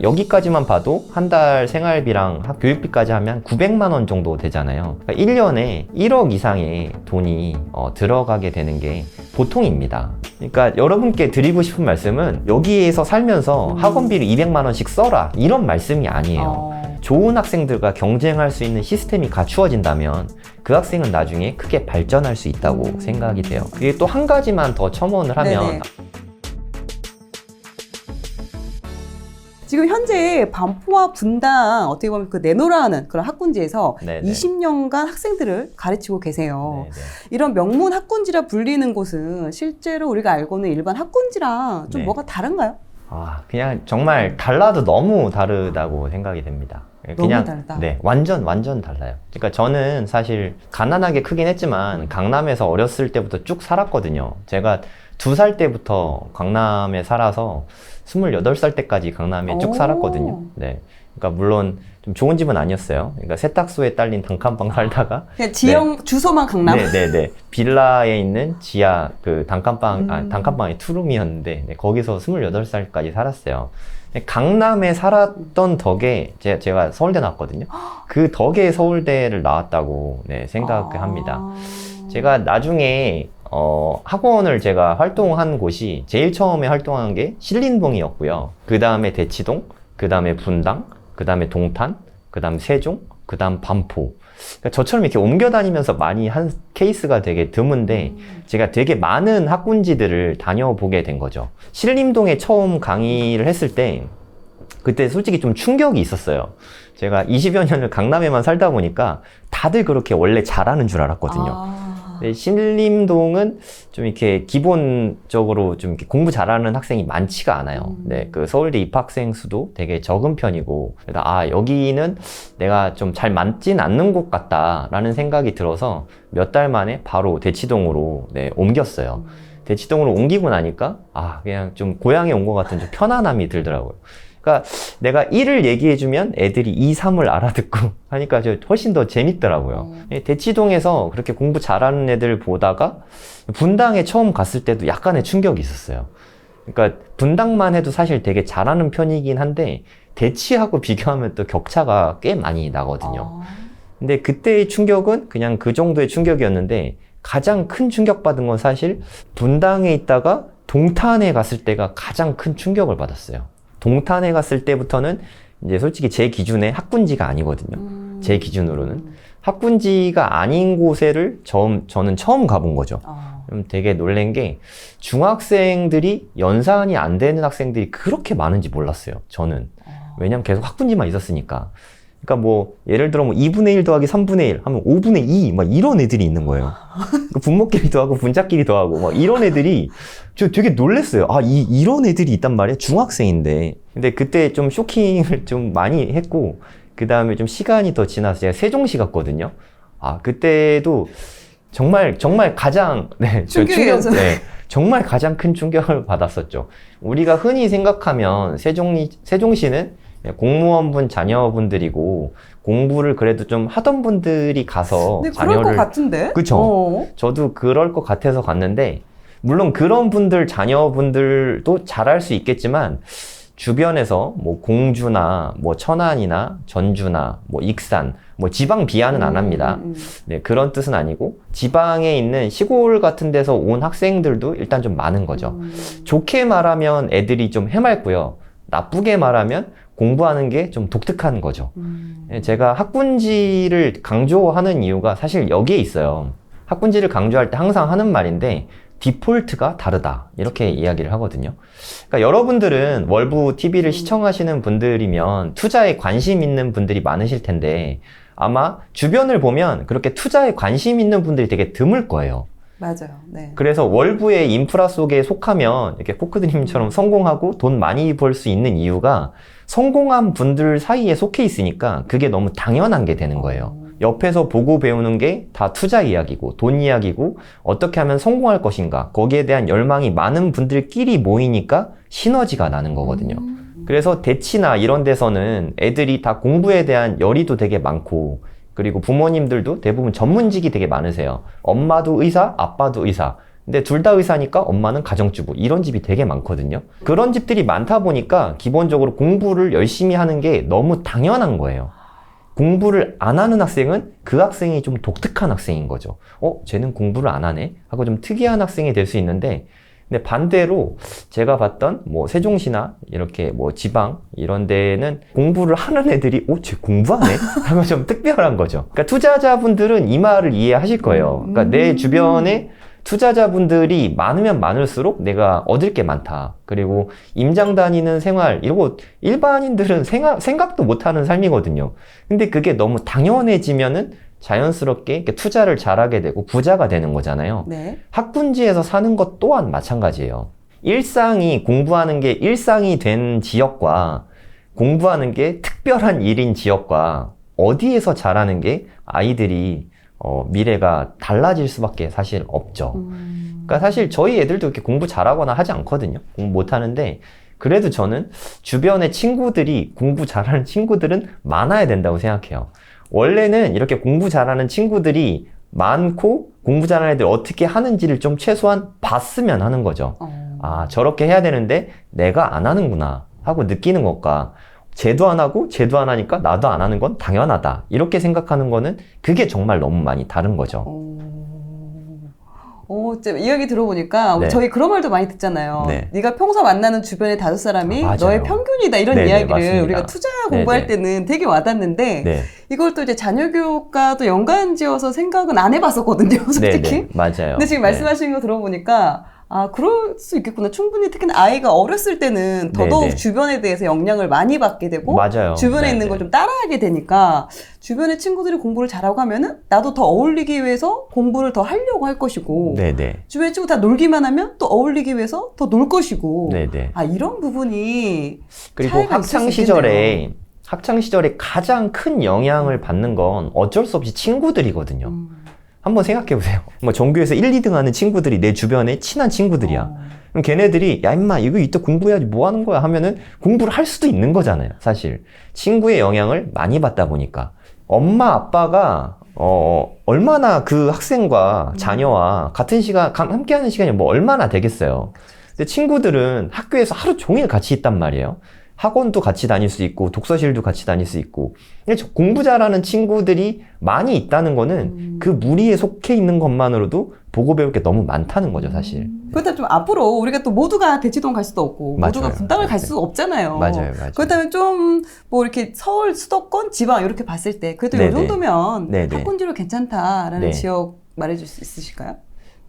여기까지만 봐도 한 달 생활비랑 교육비까지 하면 900만 원 정도 되잖아요. 그러니까 1년에 1억 이상의 돈이 들어가게 되는 게 보통입니다. 그러니까 여러분께 드리고 싶은 말씀은 여기에서 살면서 학원비를 200만 원씩 써라 이런 말씀이 아니에요. 좋은 학생들과 경쟁할 수 있는 시스템이 갖추어진다면 그 학생은 나중에 크게 발전할 수 있다고 생각이 돼요. 그게 또 한 가지만 더 첨언을 하면 네네. 지금 현재 반포와 분당 어떻게 보면 그 내노라하는 그런 학군지에서 네네. 20년간 학생들을 가르치고 계세요. 네네. 이런 명문 학군지라 불리는 곳은 실제로 우리가 알고는 일반 학군지랑 좀 네. 뭐가 다른가요? 그냥 정말 달라도 너무 다르다고 생각이 됩니다. 그냥 다르다. 네, 완전 달라요. 그러니까 저는 사실 가난하게 크긴 했지만 강남에서 어렸을 때부터 쭉 살았거든요. 제가 2살 때부터 강남에 살아서 28살 때까지 강남에 쭉 살았거든요. 네. 그러니까 물론 좀 좋은 집은 아니었어요. 그러니까 세탁소에 딸린 단칸방 살다가 그냥 지형 주소만 강남. 네네네. 빌라에 있는 지하 그 단칸방의 투룸이었는데 네, 거기서 28살까지 살았어요. 강남에 살았던 덕에 제가 서울대 나왔거든요. 그 덕에 서울대를 나왔다고 네, 생각합니다. 제가 나중에 학원을 제가 활동한 곳이 제일 처음에 활동한 게 신림동이었고요. 그 다음에 대치동, 그 다음에 분당, 그 다음에 동탄, 그 다음 세종, 그 다음 반포. 그러니까 저처럼 이렇게 옮겨 다니면서 많이 한 케이스가 되게 드문데 제가 되게 많은 학군지들을 다녀보게 된 거죠. 신림동에 처음 강의를 했을 때 그때 솔직히 좀 충격이 있었어요. 제가 20여 년을 강남에만 살다 보니까 다들 그렇게 원래 잘하는 줄 알았거든요. 네, 신림동은 좀 이렇게 기본적으로 좀 이렇게 공부 잘하는 학생이 많지가 않아요. 네, 그 서울대 입학생 수도 되게 적은 편이고, 그래서 여기는 내가 좀 잘 맞진 않는 곳 같다라는 생각이 들어서 몇 달 만에 바로 대치동으로 네, 옮겼어요. 대치동으로 옮기고 나니까 그냥 좀 고향에 온 것 같은 좀 편안함이 들더라고요. 그러니까 내가 1을 얘기해주면 애들이 2, 3을 알아듣고 하니까 훨씬 더 재밌더라고요. 대치동에서 그렇게 공부 잘하는 애들 보다가 분당에 처음 갔을 때도 약간의 충격이 있었어요. 그러니까 분당만 해도 사실 되게 잘하는 편이긴 한데 대치하고 비교하면 또 격차가 꽤 많이 나거든요. 근데 그때의 충격은 그냥 그 정도의 충격이었는데 가장 큰 충격받은 건 사실 분당에 있다가 동탄에 갔을 때가 가장 큰 충격을 받았어요. 동탄에 갔을 때부터는 이제 솔직히 제 기준에 학군지가 아니거든요. 제 기준으로는. 학군지가 아닌 곳에를 저는 처음 가본 거죠. 되게 놀란 게 중학생들이 연산이 안 되는 학생들이 그렇게 많은지 몰랐어요. 저는. 왜냐면 계속 학군지만 있었으니까. 그러니까 뭐 예를 들어 2분의 1 더하기 3분의 1 하면 5분의 2 막 이런 애들이 있는 거예요. 분모끼리 더하고 분자끼리 더하고 막 이런 애들이 저 되게 놀랬어요. 이런 애들이 있단 말이야. 중학생인데. 근데 그때 좀 쇼킹을 좀 많이 했고 그 다음에 좀 시간이 더 지나서 제가 세종시 갔거든요. 그때도 정말 가장 정말 가장 큰 충격을 받았었죠. 우리가 흔히 생각하면 세종시는 공무원분 자녀분들이고 공부를 그래도 좀 하던 분들이 가서 그럴 것 같은데? 그쵸? 저도 그럴 것 같아서 갔는데 물론 그런 분들 자녀분들도 잘할 수 있겠지만 주변에서 뭐 공주나 뭐 천안이나 전주나 뭐 익산 뭐 지방 비하는 안 합니다. 네, 그런 뜻은 아니고 지방에 있는 시골 같은 데서 온 학생들도 일단 좀 많은 거죠. 좋게 말하면 애들이 좀 해맑고요. 나쁘게 말하면 공부하는 게 좀 독특한 거죠. 제가 학군지를 강조하는 이유가 사실 여기에 있어요. 학군지를 강조할 때 항상 하는 말인데 디폴트가 다르다 이렇게 이야기를 하거든요. 그러니까 여러분들은 월부 TV를 시청하시는 분들이면 투자에 관심 있는 분들이 많으실 텐데 아마 주변을 보면 그렇게 투자에 관심 있는 분들이 되게 드물 거예요. 맞아요. 네. 그래서 월부의 인프라 속에 속하면 이렇게 포크드님처럼 성공하고 돈 많이 벌 수 있는 이유가 성공한 분들 사이에 속해 있으니까 그게 너무 당연한 게 되는 거예요. 옆에서 보고 배우는 게 다 투자 이야기고 돈 이야기고 어떻게 하면 성공할 것인가 거기에 대한 열망이 많은 분들끼리 모이니까 시너지가 나는 거거든요. 그래서 대치나 이런 데서는 애들이 다 공부에 대한 열의도 되게 많고 그리고 부모님들도 대부분 전문직이 되게 많으세요. 엄마도 의사, 아빠도 의사. 근데 둘 다 의사니까 엄마는 가정주부. 이런 집이 되게 많거든요. 그런 집들이 많다 보니까 기본적으로 공부를 열심히 하는 게 너무 당연한 거예요. 공부를 안 하는 학생은 그 학생이 좀 독특한 학생인 거죠. 쟤는 공부를 안 하네? 하고 좀 특이한 학생이 될 수 있는데, 근데 반대로 제가 봤던 뭐 세종시나 이렇게 뭐 지방 이런 데는 공부를 하는 애들이 쟤 공부하네? 하고 좀 특별한 거죠. 그러니까 투자자분들은 이 말을 이해하실 거예요. 그러니까 내 주변에 투자자분들이 많으면 많을수록 내가 얻을 게 많다. 그리고 임장 다니는 생활, 이러고 일반인들은 생각도 못하는 삶이거든요. 근데 그게 너무 당연해지면은 자연스럽게 이렇게 투자를 잘하게 되고 부자가 되는 거잖아요. 네. 학군지에서 사는 것 또한 마찬가지예요. 일상이, 공부하는 게 일상이 된 지역과 공부하는 게 특별한 일인 지역과 어디에서 자라는 게 아이들이 미래가 달라질 수밖에 사실 없죠. 그러니까 사실 저희 애들도 이렇게 공부 잘하거나 하지 않거든요. 공부 못하는데 그래도 저는 주변의 친구들이 공부 잘하는 친구들은 많아야 된다고 생각해요. 원래는 이렇게 공부 잘하는 친구들이 많고 공부 잘하는 애들 어떻게 하는지를 좀 최소한 봤으면 하는 거죠. 저렇게 해야 되는데 내가 안 하는구나 하고 느끼는 것과 쟤도 안 하고 쟤도 안 하니까 나도 안 하는 건 당연하다. 이렇게 생각하는 거는 그게 정말 너무 많이 다른 거죠. 진짜 이야기 들어보니까 네. 저희 그런 말도 많이 듣잖아요. 네. 네가 평소 만나는 주변의 5사람이 맞아요. 너의 평균이다. 이런 네네, 이야기를 맞습니다. 우리가 투자 공부할 네네. 때는 되게 와닿는데 네. 이걸 또 이제 자녀 교육과 또 연관지어서 생각은 안 해봤었거든요. 솔직히. 네네. 맞아요. 근데 지금 말씀하시는 거 들어보니까 그럴 수 있겠구나. 충분히 특히나 아이가 어렸을 때는 더더욱 네네. 주변에 대해서 영향을 많이 받게 되고 맞아요. 주변에 네네. 있는 걸 좀 따라하게 되니까 주변의 친구들이 공부를 잘하고 하면은 나도 더 어울리기 위해서 공부를 더 하려고 할 것이고 네네. 주변 친구 다 놀기만 하면 또 어울리기 위해서 더 놀 것이고 네네. 이런 부분이 그리고 차이가 있을 수 있겠네요. 학창 시절에 가장 큰 영향을 받는 건 어쩔 수 없이 친구들이거든요. 한번 생각해 보세요. 뭐 전교에서 1, 2등 하는 친구들이 내 주변에 친한 친구들이야. 그럼 걔네들이 야 임마 이거 이따 공부해야지 뭐 하는 거야 하면은 공부를 할 수도 있는 거잖아요. 사실 친구의 영향을 많이 받다 보니까 엄마 아빠가 얼마나 그 학생과 자녀와 같은 시간 함께하는 시간이 뭐 얼마나 되겠어요. 근데 친구들은 학교에서 하루 종일 같이 있단 말이에요. 학원도 같이 다닐 수 있고 독서실도 같이 다닐 수 있고 공부 잘하는 친구들이 많이 있다는 거는 그 무리에 속해 있는 것만으로도 보고 배울 게 너무 많다는 거죠, 사실. 그렇다면 좀 앞으로 우리가 또 모두가 대치동 갈 수도 없고 모두가 맞아요. 분당을 갈 네. 수도 없잖아요. 맞아요. 그렇다면 좀 뭐 이렇게 서울, 수도권, 지방 이렇게 봤을 때 그래도 이 네네. 정도면 네네. 학군지로 괜찮다라는 네. 지역 말해줄 수 있으실까요?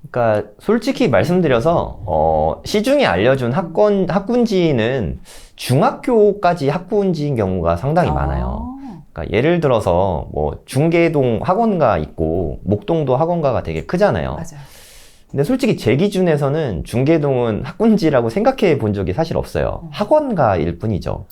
그러니까 솔직히 말씀드려서 시중에 알려준 학군지는 중학교까지 학군지인 경우가 상당히 많아요. 그러니까 예를 들어서 뭐 중계동 학원가 있고 목동도 학원가가 되게 크잖아요. 맞아요. 근데 솔직히 제 기준에서는 중계동은 학군지라고 생각해 본 적이 사실 없어요. 학원가일 뿐이죠.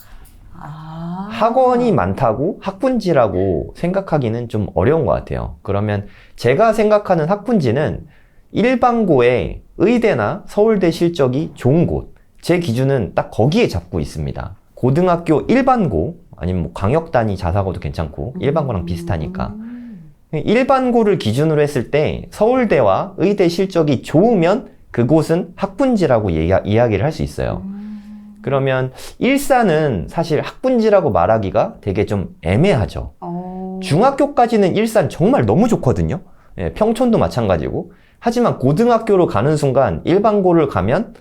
학원이 많다고 학군지라고 생각하기는 좀 어려운 것 같아요. 그러면 제가 생각하는 학군지는 일반고의 의대나 서울대 실적이 좋은 곳, 제 기준은 딱 거기에 잡고 있습니다. 고등학교 일반고 아니면 뭐 광역단위 자사고도 괜찮고 일반고랑 비슷하니까 일반고를 기준으로 했을 때 서울대와 의대 실적이 좋으면 그곳은 학군지라고 이야기를 할 수 있어요. 그러면 일산은 사실 학군지라고 말하기가 되게 좀 애매하죠. 중학교까지는 일산 정말 너무 좋거든요. 예, 평촌도 마찬가지고. 하지만 고등학교로 가는 순간 일반고를 가면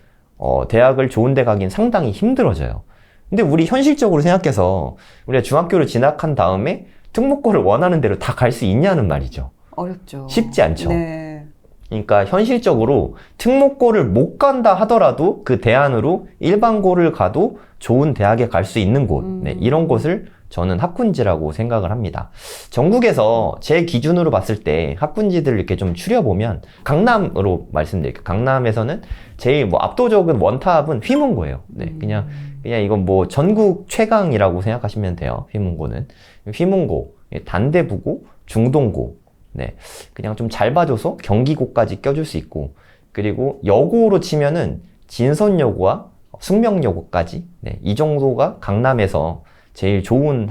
대학을 좋은 데 가긴 상당히 힘들어져요. 근데 우리 현실적으로 생각해서 우리가 중학교를 진학한 다음에 특목고를 원하는 대로 다 갈 수 있냐는 말이죠. 어렵죠. 쉽지 않죠. 네. 그러니까 현실적으로 특목고를 못 간다 하더라도 그 대안으로 일반고를 가도 좋은 대학에 갈 수 있는 곳, 네, 이런 곳을 저는 학군지라고 생각을 합니다. 전국에서 제 기준으로 봤을 때 학군지들을 이렇게 좀 추려보면 강남으로 말씀드릴게요. 강남에서는 제일 뭐 압도적인 원탑은 휘문고예요. 네, 그냥 이건 뭐 전국 최강이라고 생각하시면 돼요. 휘문고는. 휘문고, 단대부고, 중동고, 네, 그냥 좀 잘 봐줘서 경기고까지 껴줄 수 있고, 그리고 여고로 치면은 진선여고와 숙명여고까지, 네, 이 정도가 강남에서 제일 좋은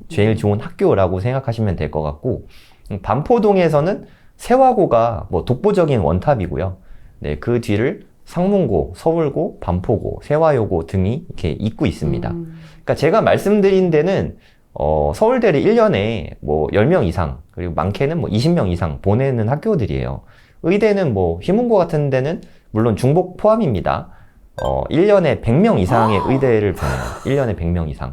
제일 좋은 학교라고 생각하시면 될 것 같고, 반포동에서는 세화고가 뭐 독보적인 원탑이고요. 네, 그 뒤를 상문고, 서울고, 반포고, 세화여고 등이 이렇게 잇고 있습니다. 그러니까 제가 말씀드린 데는 서울대를 1년에 뭐 10명 이상, 그리고 많게는 뭐 20명 이상 보내는 학교들이에요. 의대는 뭐 휘문고 같은 데는 물론 중복 포함입니다. 1년에 100명 이상의 의대를 보내요. 1년에 100명 이상.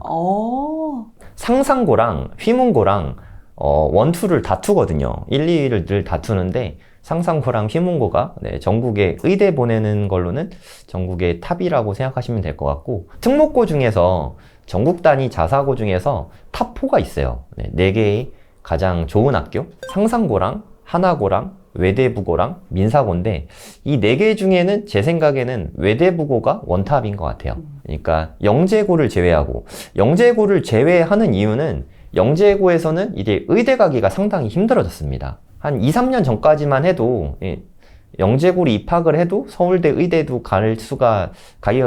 상상고랑 휘문고랑 원투를 다투거든요. 1, 2위를 늘 다투는데 상상고랑 휘문고가 네, 전국에 의대 보내는 걸로는 전국의 탑이라고 생각하시면 될 것 같고, 특목고 중에서 전국 단위 자사고 중에서 탑4가 있어요. 네, 4개의 가장 좋은 학교, 상상고랑 하나고랑 외대부고랑 민사고인데, 이 4개 중에는 제 생각에는 외대부고가 원탑인 것 같아요. 그러니까 영재고를 제외하는 이유는 영재고에서는 이제 의대 가기가 상당히 힘들어졌습니다. 한 2, 3년 전까지만 해도 영재고를 입학을 해도 서울대 의대도 가기가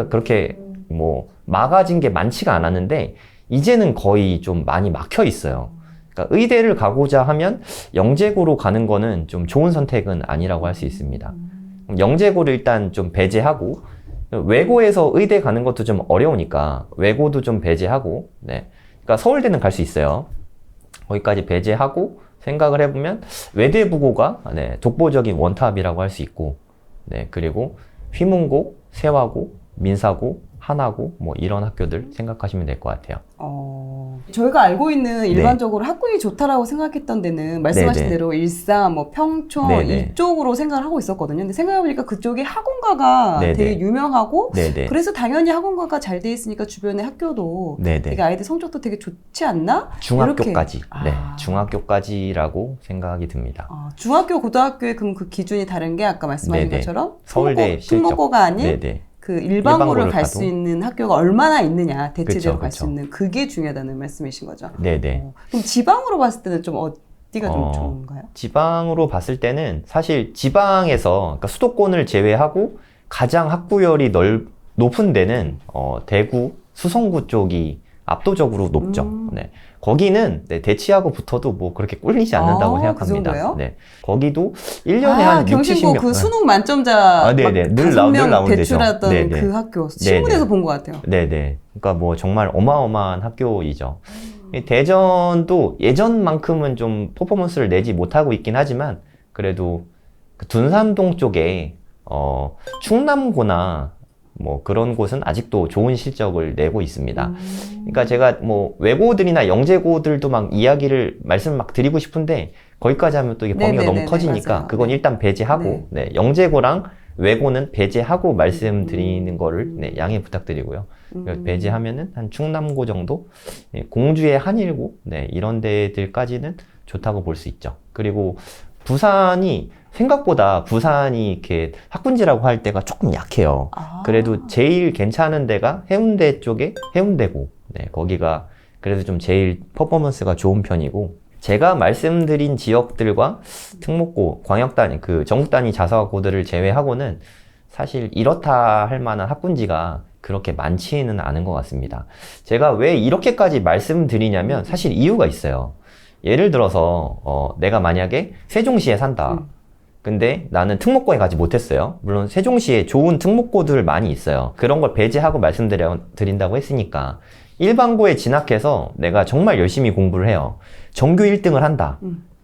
그렇게 뭐 막아진 게 많지가 않았는데, 이제는 거의 좀 많이 막혀 있어요. 그러니까 의대를 가고자 하면 영재고로 가는 거는 좀 좋은 선택은 아니라고 할 수 있습니다. 영재고를 일단 좀 배제하고, 외고에서 의대 가는 것도 좀 어려우니까 외고도 좀 배제하고, 네. 그러니까 서울대는 갈 수 있어요. 거기까지 배제하고 생각을 해보면 외대부고가 네, 독보적인 원탑이라고 할 수 있고, 네, 그리고 휘문고, 세화고, 민사고, 하나고 뭐 이런 학교들 생각하시면 될 것 같아요. 저희가 알고 있는 일반적으로 학군이 좋다라고 생각했던 데는 말씀하신 네네. 대로 일산, 뭐 평촌 네네. 이쪽으로 생각을 하고 있었거든요. 근데 생각해보니까 그쪽이 학원가가 네네. 되게 유명하고, 네네. 그래서 당연히 학원가가 잘 돼 있으니까 주변의 학교도 네네. 되게 아이들 성적도 되게 좋지 않나? 중학교까지. 이렇게. 네, 중학교까지라고 생각이 듭니다. 중학교, 고등학교에 그럼 그 기준이 다른 게 아까 말씀하신 네네. 것처럼 서울대 실적. 특목고가 아닌 네네. 그 일반고를 갈 가도. 수 있는 학교가 얼마나 있느냐, 대체적으로 그쵸, 갈 수 그쵸. 있는 그게 중요하다는 말씀이신 거죠. 네네. 그럼 지방으로 봤을 때는 좀 어디가 좀 좋은가요? 지방으로 봤을 때는 사실 지방에서, 그러니까 수도권을 제외하고 가장 학구열이 높은 데는 대구, 수성구 쪽이 압도적으로 높죠. 네. 거기는 네, 대치하고 붙어도 뭐 그렇게 꿀리지 않는다고 생각합니다. 그 정도예요? 네. 거기도 1년에 한 6, 경신고 70명. 그 수능 만점자 네네. 늘 5명 나오는 대출하던 데죠. 네네. 그 학교 신문에서 네네. 본 것 같아요. 네네. 그러니까 뭐 정말 어마어마한 학교이죠. 이 대전도 예전만큼은 좀 퍼포먼스를 내지 못하고 있긴 하지만, 그래도 그 둔산동 쪽에 충남고나 뭐 그런 곳은 아직도 좋은 실적을 내고 있습니다. 그러니까 제가 뭐 외고들이나 영재고들도 막 말씀을 막 드리고 싶은데 거기까지 하면 또 이게 범위가 네네네네, 너무 커지니까 맞아요. 그건 네. 일단 배제하고, 네, 영재고랑 외고는 배제하고 말씀드리는 거를 네, 양해 부탁드리고요. 배제하면은 한 충남고 정도, 네, 공주의 한일고, 네, 이런 데들까지는 좋다고 볼 수 있죠. 그리고 생각보다 부산이 이렇게 학군지라고 할 때가 조금 약해요. 그래도 제일 괜찮은 데가 해운대 쪽에 해운대고, 네, 거기가 그래도 좀 제일 퍼포먼스가 좋은 편이고, 제가 말씀드린 지역들과 특목고, 광역단위, 그 전국단위 자사고들을 제외하고는 사실 이렇다 할 만한 학군지가 그렇게 많지는 않은 것 같습니다. 제가 왜 이렇게까지 말씀드리냐면 사실 이유가 있어요. 예를 들어서 내가 만약에 세종시에 산다. 근데 나는 특목고에 가지 못했어요. 물론 세종시에 좋은 특목고들 많이 있어요. 그런 걸 배제하고 말씀드린다고 했으니까 일반고에 진학해서 내가 정말 열심히 공부를 해요. 전교 1등을 한다.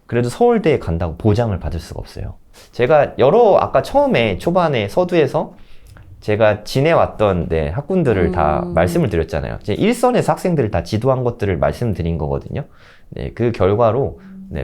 그래도 서울대에 간다고 보장을 받을 수가 없어요. 제가 아까 초반에 서두에서 제가 지내왔던 학군들을 다 말씀을 드렸잖아요. 이제 일선에서 학생들을 다 지도한 것들을 말씀드린 거거든요. 네, 그 결과로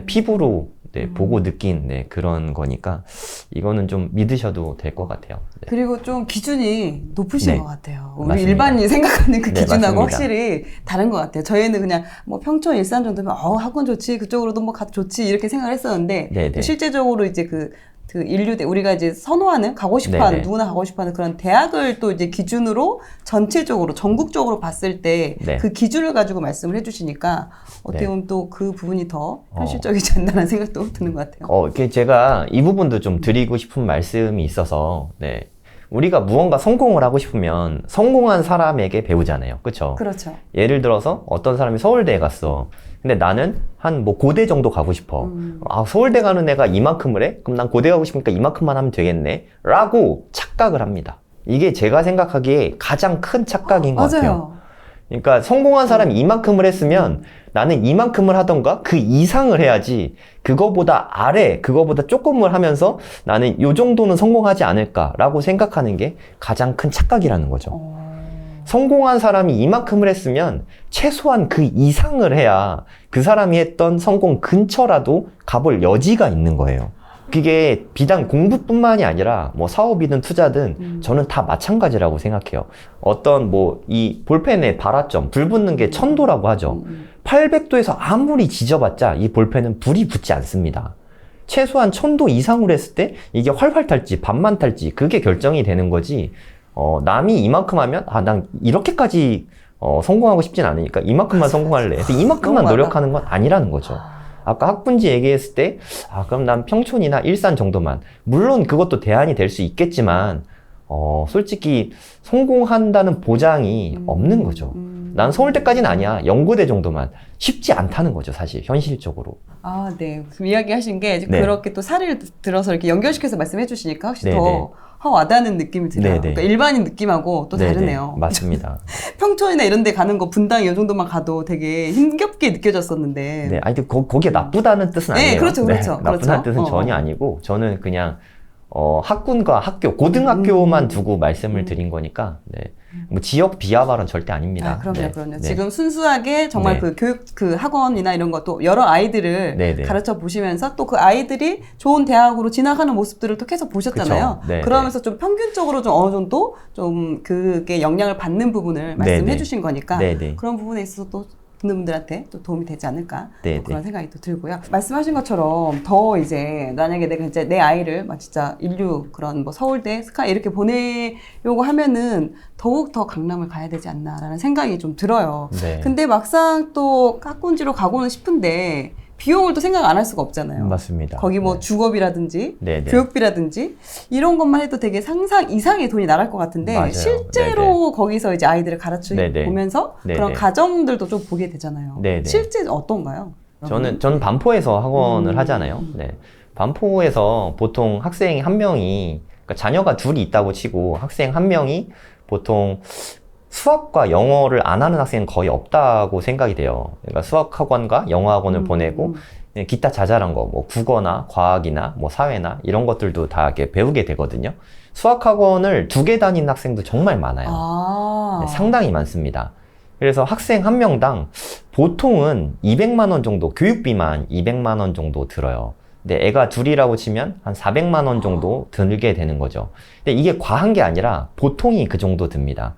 피부로 보고 느낀 그런 거니까 이거는 좀 믿으셔도 될 것 같아요. 네. 그리고 좀 기준이 높으신 네. 것 같아요. 우리 맞습니다. 일반인이 생각하는 그 네, 기준하고 맞습니다. 확실히 다른 것 같아요. 저희는 그냥 뭐 평촌, 일산 정도면 학군 좋지, 그쪽으로도 뭐 가도 좋지 이렇게 생각을 했었는데, 네, 네. 실제적으로 이제 그 인류대, 우리가 이제 선호하는, 가고 싶어 하는, 네네. 누구나 가고 싶어 하는 그런 대학을 또 이제 기준으로 전체적으로, 전국적으로 봤을 때 그 네. 기준을 가지고 말씀을 해주시니까 어떻게 네. 보면 또 그 부분이 더 현실적이지 않나라는 생각도 드는 것 같아요. 이렇게 제가 이 부분도 좀 드리고 싶은 말씀이 있어서, 우리가 무언가 성공을 하고 싶으면 성공한 사람에게 배우잖아요. 그쵸? 그렇죠. 예를 들어서 어떤 사람이 서울대에 갔어. 근데 나는 한 뭐 고대 정도 가고 싶어. 아, 서울대 가는 애가 이만큼을 해? 그럼 난 고대 가고 싶으니까 이만큼만 하면 되겠네. 라고 착각을 합니다. 이게 제가 생각하기에 가장 큰 착각인 것 같아요. 맞아요. 그러니까 성공한 사람이 이만큼을 했으면 나는 이만큼을 하던가 그 이상을 해야지, 그거보다 아래, 그거보다 조금을 하면서 나는 요 정도는 성공하지 않을까라고 생각하는 게 가장 큰 착각이라는 거죠. 성공한 사람이 이만큼을 했으면 최소한 그 이상을 해야 그 사람이 했던 성공 근처라도 가볼 여지가 있는 거예요. 그게 비단 공부뿐만이 아니라 뭐 사업이든 투자든 저는 다 마찬가지라고 생각해요. 어떤 뭐 이 볼펜의 발화점, 불 붙는 게 1000도라고 하죠. 800도에서 아무리 지져봤자 이 볼펜은 불이 붙지 않습니다. 최소한 1000도 이상으로 했을 때 이게 활활 탈지 반만 탈지 그게 결정이 되는 거지. 남이 이만큼 하면 난 이렇게까지 성공하고 싶진 않으니까 이만큼만 성공할래. 그래서 이만큼만 노력하는 건 아니라는 거죠. 아까 학군지 얘기했을 때 그럼 난 평촌이나 일산 정도만, 물론 그것도 대안이 될 수 있겠지만 솔직히 성공한다는 보장이 없는 거죠. 난 서울대까지는 아니야, 연고대 정도만. 쉽지 않다는 거죠, 사실 현실적으로. 네. 그 이야기하신 게 네. 그렇게 또 사례를 들어서 이렇게 연결시켜서 말씀해 주시니까 확실히 네네. 더 와닿는 느낌이 들어요. 네네. 그러니까 일반인 느낌하고 또 네네. 다르네요. 맞습니다. 평촌이나 이런 데 가는 거 분당 이 정도만 가도 되게 힘겹게 느껴졌었는데. 네, 아니, 거기에 나쁘다는 뜻은 네, 아니에요. 그렇죠, 그렇죠. 나쁘다는 그렇죠. 뜻은 전혀 아니고, 저는 그냥, 학군과 학교, 고등학교만 두고 말씀을 드린 거니까, 네. 뭐 지역 비하 발언 절대 아닙니다. 그럼요, 네. 그럼요. 네. 지금 순수하게 정말 네. 그 교육, 그 학원이나 이런 것도 여러 아이들을 네네. 가르쳐 보시면서 또 그 아이들이 좋은 대학으로 지나가는 모습들을 또 계속 보셨잖아요. 그쵸. 네, 그러면서 좀 평균적으로 좀 어느 정도 좀 그게 영향을 받는 부분을 말씀해 네네. 주신 거니까 네네. 그런 부분에 있어서 또 듣는 분들한테 또 도움이 되지 않을까 네네. 그런 생각이 또 들고요. 말씀하신 것처럼 더 이제 만약에 내가 이제 내 아이를 막 진짜 인류 그런 뭐 서울대 스카 이렇게 보내려고 하면은 더욱 더 강남을 가야 되지 않나라는 생각이 좀 들어요. 네. 근데 막상 또 학군지로 가고는 싶은데 비용을 또 생각 안 할 수가 없잖아요. 맞습니다. 거기 뭐 네. 주거비라든지 네네. 교육비라든지 이런 것만 해도 되게 상상 이상의 돈이 나갈 것 같은데 맞아요. 실제로 거기서 이제 아이들을 가르쳐 네네. 보면서 네네. 그런 가정들도 좀 보게 되잖아요. 네네. 실제 어떤가요? 저는 반포에서 학원을 하잖아요. 네. 반포에서 보통 학생 한 명이, 그러니까 자녀가 둘이 있다고 치고 학생 한 명이 보통 수학과 영어를 안 하는 학생은 거의 없다고 생각이 돼요. 그러니까 수학학원과 영어학원을 보내고 기타 자잘한 거, 뭐 국어나 과학이나 뭐 사회나 이런 것들도 다 이렇게 배우게 되거든요. 수학학원을 2개 다니는 학생도 정말 많아요. 네, 상당히 많습니다. 그래서 학생 한 명당 보통은 200만 원 정도, 교육비만 200만 원 정도 들어요. 근데 애가 둘이라고 치면 한 400만 원 정도 들게 되는 거죠. 근데 이게 과한 게 아니라 보통이 그 정도 듭니다.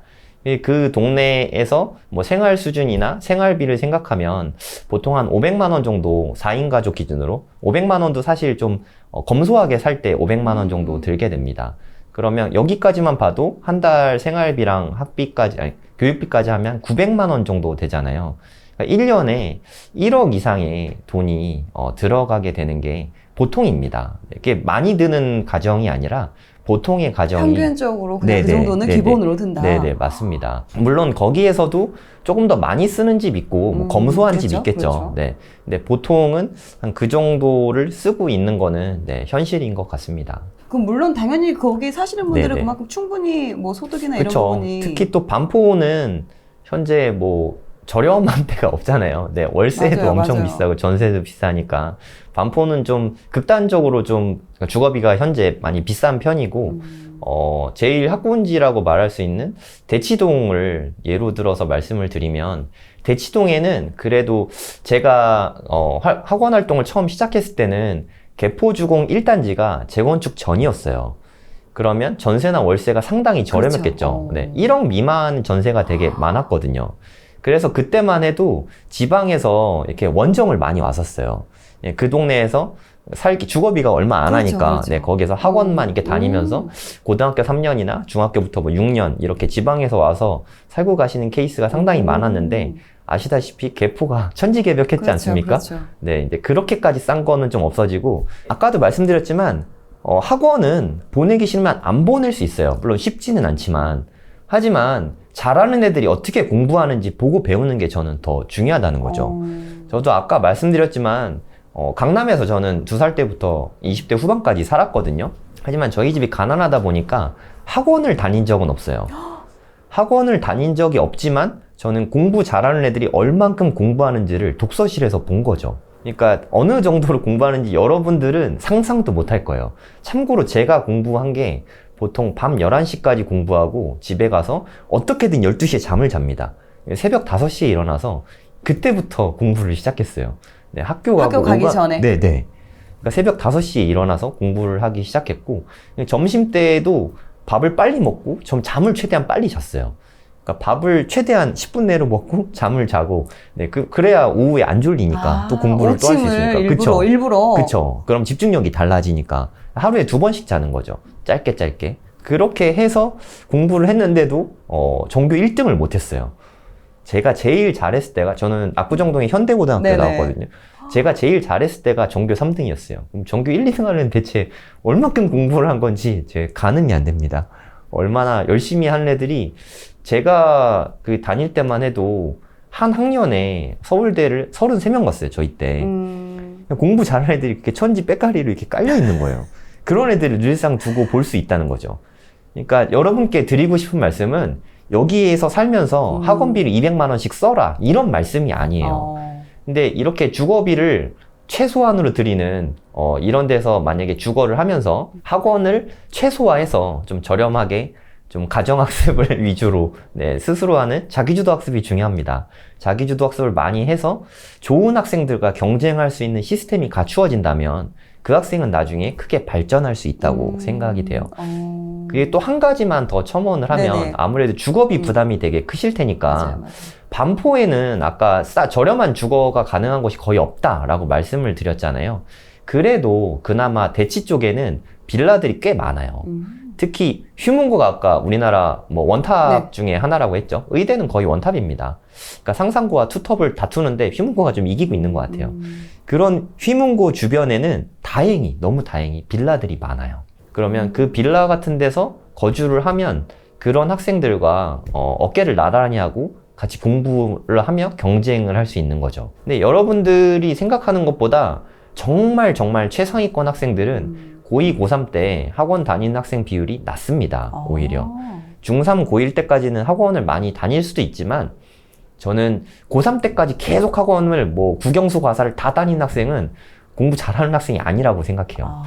그 동네에서 뭐 생활 수준이나 생활비를 생각하면 보통 한 500만 원 정도 4인 가족 기준으로 500만 원도 사실 좀 검소하게 살 때 500만 원 정도 들게 됩니다. 그러면 여기까지만 봐도 한 달 생활비랑 학비까지, 아니, 교육비까지 하면 900만 원 정도 되잖아요. 그러니까 1년에 1억 이상의 돈이 들어가게 되는 게 보통입니다. 이게 많이 드는 가정이 아니라 보통의 가정이 평균적으로 그냥 네네, 그 정도는 네네. 기본으로 든다. 네네, 맞습니다. 물론 거기에서도 조금 더 많이 쓰는 집 있고 뭐 검소한 집 그렇죠, 있겠죠. 그렇죠. 네. 근데 보통은 한 그 정도를 쓰고 있는 거는 네, 현실인 것 같습니다. 그럼 물론 당연히 거기 사시는 분들은 네네. 그만큼 충분히 뭐 소득이나 이런 그렇죠. 부분이 특히 또 반포는 현재 뭐 저렴한 데가 없잖아요. 네, 월세도 맞아요, 엄청 맞아요. 비싸고 전세도 비싸니까 반포는 좀 극단적으로 좀 주거비가 현재 많이 비싼 편이고 제일 학군지라고 말할 수 있는 대치동을 예로 들어서 말씀을 드리면 대치동에는 그래도 제가 학원 활동을 처음 시작했을 때는 개포주공 1단지가 재건축 전이었어요. 그러면 전세나 월세가 상당히 저렴했겠죠. 그렇죠. 네, 1억 미만 전세가 되게 많았거든요. 그래서 그때만 해도 지방에서 이렇게 원정을 많이 왔었어요. 예, 그 동네에서 주거비가 얼마 안 그렇죠, 하니까, 그렇죠. 네, 거기서 학원만 이렇게 다니면서 고등학교 3년이나 중학교부터 뭐 6년 이렇게 지방에서 와서 살고 가시는 케이스가 상당히 많았는데, 아시다시피 개포가 천지개벽했지 그렇죠, 않습니까? 그렇죠. 네, 이제 그렇게까지 싼 거는 좀 없어지고, 아까도 말씀드렸지만, 학원은 보내기 싫으면 안 보낼 수 있어요. 물론 쉽지는 않지만. 하지만 잘하는 애들이 어떻게 공부하는지 보고 배우는 게 저는 더 중요하다는 거죠. 저도 아까 말씀드렸지만 강남에서 저는 2살 때부터 20대 후반까지 살았거든요. 하지만 저희 집이 가난하다 보니까 학원을 다닌 적은 없어요. 학원을 다닌 적이 없지만 저는 공부 잘하는 애들이 얼만큼 공부하는지를 독서실에서 본 거죠. 그러니까 어느 정도로 공부하는지 여러분들은 상상도 못 할 거예요. 참고로 제가 공부한 게 보통 밤 11시까지 공부하고 집에 가서 어떻게든 12시에 잠을 잡니다. 새벽 5시에 일어나서 그때부터 공부를 시작했어요. 네, 학교 가기 전에? 네네. 그러니까 새벽 5시에 일어나서 공부를 하기 시작했고, 점심때도 밥을 빨리 먹고, 잠을 최대한 빨리 잤어요. 그러니까 밥을 최대한 10분 내로 먹고, 잠을 자고, 네, 그래야 오후에 안 졸리니까 또 공부를 또 할 수 있으니까. 일부러. 그쵸. 그럼 집중력이 달라지니까. 하루에 2번씩 자는 거죠. 짧게. 그렇게 해서 공부를 했는데도, 전교 1등을 못했어요. 제가 제일 잘했을 때가, 저는 압구정동의 현대고등학교에 나왔거든요. 제가 제일 잘했을 때가 전교 3등이었어요. 그럼 전교 1, 2등 하려면 대체 얼마큼 공부를 한 건지 제 가늠이 안 됩니다. 얼마나 열심히 한 애들이, 제가 다닐 때만 해도 한 학년에 서울대를 33명 갔어요, 저희 때. 공부 잘하는 애들이 이렇게 천지 빽가리로 이렇게 깔려 있는 거예요. 그런 애들을 늘상 두고 볼 수 있다는 거죠. 그러니까 여러분께 드리고 싶은 말씀은 여기에서 살면서 학원비를 200만 원씩 써라, 이런 말씀이 아니에요. 근데 이렇게 주거비를 최소한으로 드리는 이런 데서 만약에 주거를 하면서 학원을 최소화해서 좀 저렴하게 좀 가정학습을 위주로 스스로 하는 자기주도 학습이 중요합니다. 자기주도 학습을 많이 해서 좋은 학생들과 경쟁할 수 있는 시스템이 갖추어진다면 그 학생은 나중에 크게 발전할 수 있다고 생각이 돼요. 그게 또 한 가지만 더 첨언을 하면 아무래도 주거비 부담이 되게 크실 테니까 맞아요. 반포에는 아까 저렴한 주거가 가능한 곳이 거의 없다라고 말씀을 드렸잖아요. 그래도 그나마 대치 쪽에는 빌라들이 꽤 많아요. 특히 휴문고가 아까 우리나라 원탑 중에 하나라고 했죠. 의대는 거의 원탑입니다. 그러니까 상상고와 투톱을 다투는데 휴문고가 좀 이기고 있는 것 같아요. 그런 휴문고 주변에는 너무 다행히 빌라들이 많아요. 그러면 그 빌라 같은 데서 거주를 하면 그런 학생들과 어깨를 나란히 하고 같이 공부를 하며 경쟁을 할 수 있는 거죠. 근데 여러분들이 생각하는 것보다 정말 최상위권 학생들은 고2, 고3 때 학원 다니는 학생 비율이 낮습니다. 오히려. 중3, 고1 때까지는 학원을 많이 다닐 수도 있지만 저는 고3 때까지 계속 학원을 국영수 과사를 다 다니는 학생은 공부 잘하는 학생이 아니라고 생각해요.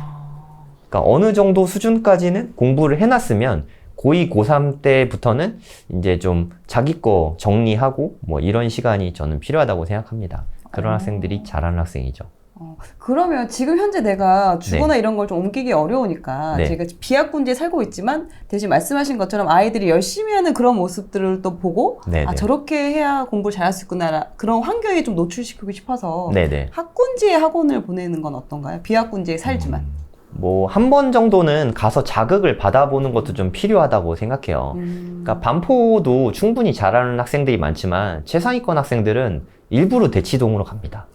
그러니까 어느 정도 수준까지는 공부를 해놨으면 고2, 고3 때부터는 이제 좀 자기 거 정리하고 이런 시간이 저는 필요하다고 생각합니다. 그런 학생들이 잘하는 학생이죠. 그러면 지금 현재 내가 주거나 이런 걸 좀 옮기기 어려우니까 제가 비학군지에 살고 있지만 대신 말씀하신 것처럼 아이들이 열심히 하는 그런 모습들을 또 보고 저렇게 해야 공부를 잘할 수 있구나, 그런 환경에 좀 노출시키고 싶어서 학군지에 학원을 보내는 건 어떤가요? 비학군지에 살지만. 한 번 정도는 가서 자극을 받아보는 것도 좀 필요하다고 생각해요. 그러니까 반포도 충분히 잘하는 학생들이 많지만 최상위권 학생들은 일부러 대치동으로 갑니다.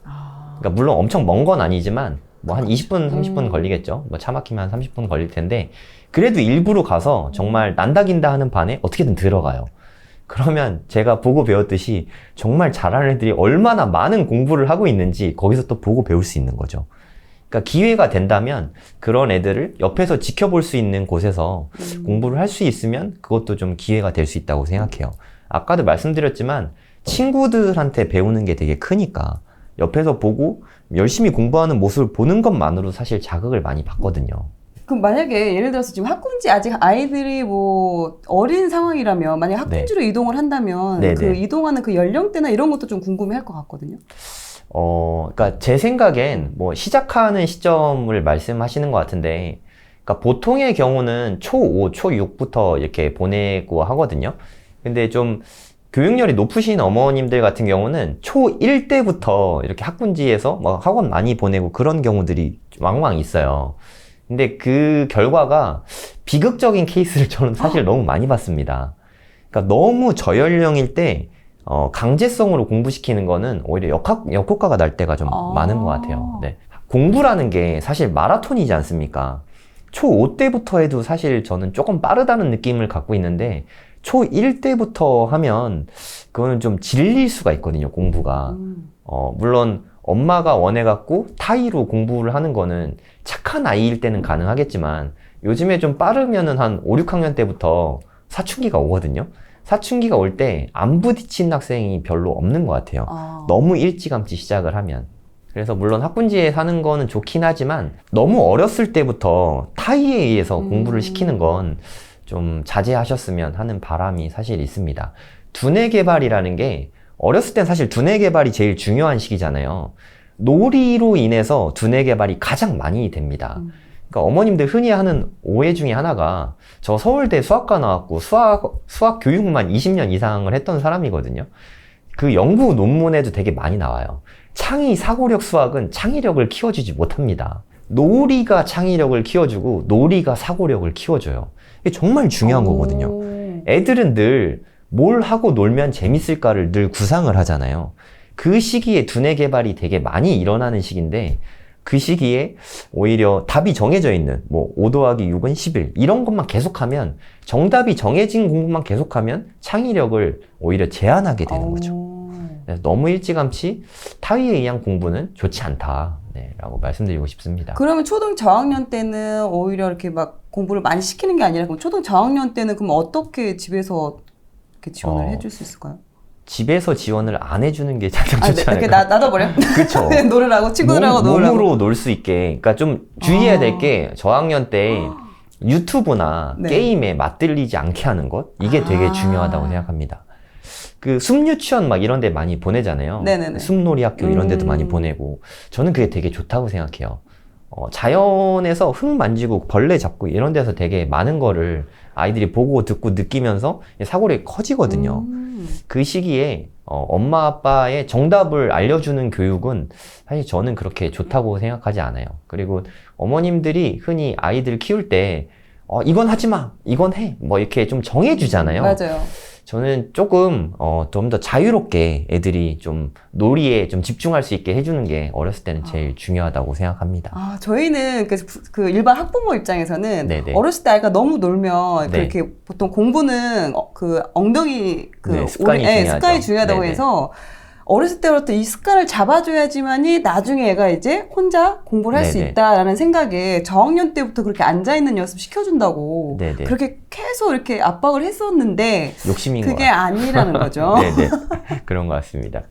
그러니까 물론 엄청 먼 건 아니지만 한 20분, 30분 걸리겠죠. 차 막히면 한 30분 걸릴 텐데 그래도 일부러 가서 정말 난다긴다 하는 반에 어떻게든 들어가요. 그러면 제가 보고 배웠듯이 정말 잘하는 애들이 얼마나 많은 공부를 하고 있는지 거기서 또 보고 배울 수 있는 거죠. 그러니까 기회가 된다면 그런 애들을 옆에서 지켜볼 수 있는 곳에서 공부를 할 수 있으면 그것도 좀 기회가 될 수 있다고 생각해요. 아까도 말씀드렸지만 친구들한테 배우는 게 되게 크니까 옆에서 보고 열심히 공부하는 모습을 보는 것만으로 사실 자극을 많이 받거든요. 그럼 만약에 예를 들어서 지금 학군지 아직 아이들이 어린 상황이라면 만약 학군지로 이동을 한다면 그 이동하는 그 연령대나 이런 것도 좀 궁금해 할 것 같거든요. 그러니까 제 생각엔 시작하는 시점을 말씀하시는 것 같은데, 그러니까 보통의 경우는 초5, 초6부터 이렇게 보내고 하거든요. 근데 좀 교육열이 높으신 어머님들 같은 경우는 초1 때부터 이렇게 학군지에서 학원 많이 보내고 그런 경우들이 왕왕 있어요. 근데 그 결과가 비극적인 케이스를 저는 사실 너무 많이 봤습니다. 그러니까 너무 저연령일 때 강제성으로 공부시키는 거는 오히려 역효과가 날 때가 좀 많은 것 같아요. 공부라는 게 사실 마라톤이지 않습니까? 초5 때부터 해도 사실 저는 조금 빠르다는 느낌을 갖고 있는데 초1 때부터 하면 그거는 좀 질릴 수가 있거든요, 공부가. 물론 엄마가 원해갖고 타이로 공부를 하는 거는 착한 아이일 때는 가능하겠지만 요즘에 좀 빠르면은 한 5, 6학년 때부터 사춘기가 오거든요. 사춘기가 올 때 안 부딪히는 학생이 별로 없는 것 같아요. 너무 일찌감치 시작을 하면. 그래서 물론 학군지에 사는 거는 좋긴 하지만 너무 어렸을 때부터 타이에 의해서 공부를 시키는 건 좀 자제하셨으면 하는 바람이 사실 있습니다. 두뇌 개발이라는 게 어렸을 땐 사실 두뇌 개발이 제일 중요한 시기잖아요. 놀이로 인해서 두뇌 개발이 가장 많이 됩니다. 그러니까 어머님들 흔히 하는 오해 중에 하나가 저 서울대 수학과 나왔고 수학 교육만 20년 이상을 했던 사람이거든요. 그 연구 논문에도 되게 많이 나와요. 창의 사고력 수학은 창의력을 키워주지 못합니다. 놀이가 창의력을 키워주고 놀이가 사고력을 키워줘요. 이게 정말 중요한 거거든요. 애들은 늘 뭘 하고 놀면 재밌을까를 늘 구상을 하잖아요. 그 시기에 두뇌 개발이 되게 많이 일어나는 시기인데 그 시기에 오히려 답이 정해져 있는 뭐 5 더하기 6은 11 이런 것만 계속하면 정답이 정해진 공부만 계속하면 창의력을 오히려 제한하게 되는 거죠. 그래서 너무 일찌감치 타의에 의한 공부는 좋지 않다. 네, 라고 말씀드리고 싶습니다. 그러면 초등 저학년 때는 오히려 이렇게 막 공부를 많이 시키는 게 아니라 그럼 초등 저학년 때는 그럼 어떻게 집에서 이렇게 지원을 해줄 수 있을까요? 집에서 지원을 안 해주는 게 가장 좋지 이렇게 않을까요? 놔둬버려? 그쵸. 놀으라고 친구들하고 놀으라고. 몸으로 놀 수 있게. 그러니까 좀 주의해야 될 게 저학년 때 유튜브나 네. 게임에 맞들리지 않게 하는 것 이게 되게 중요하다고 생각합니다. 그 숲유치원 막 이런 데 많이 보내잖아요. 네네네. 숲놀이 학교 이런 데도 많이 보내고 저는 그게 되게 좋다고 생각해요. 자연에서 흙 만지고 벌레 잡고 이런 데서 되게 많은 거를 아이들이 보고 듣고 느끼면서 사고력이 커지거든요. 그 시기에 엄마 아빠의 정답을 알려주는 교육은 사실 저는 그렇게 좋다고 생각하지 않아요. 그리고 어머님들이 흔히 아이들 키울 때 이건 하지 마, 이건 해, 뭐 이렇게 좀 정해주잖아요. 맞아요. 저는 조금 좀 더 자유롭게 애들이 좀 놀이에 좀 집중할 수 있게 해주는 게 어렸을 때는 제일 중요하다고 생각합니다. 저희는 그 일반 학부모 입장에서는 네네. 어렸을 때 아이가 너무 놀면 네. 그렇게 보통 공부는 그 엉덩이 네, 습관이 중요하죠. 습관이 중요하다고 네네. 해서 어렸을 때부터 이 습관을 잡아줘야지만이 나중에 애가 이제 혼자 공부를 할 수 네네. 있다라는 생각에 저학년 때부터 그렇게 앉아있는 연습 시켜준다고 네네. 그렇게 계속 이렇게 압박을 했었는데 욕심인 것 그게 같아요. 아니라는 거죠. 네네. 그런 것 같습니다.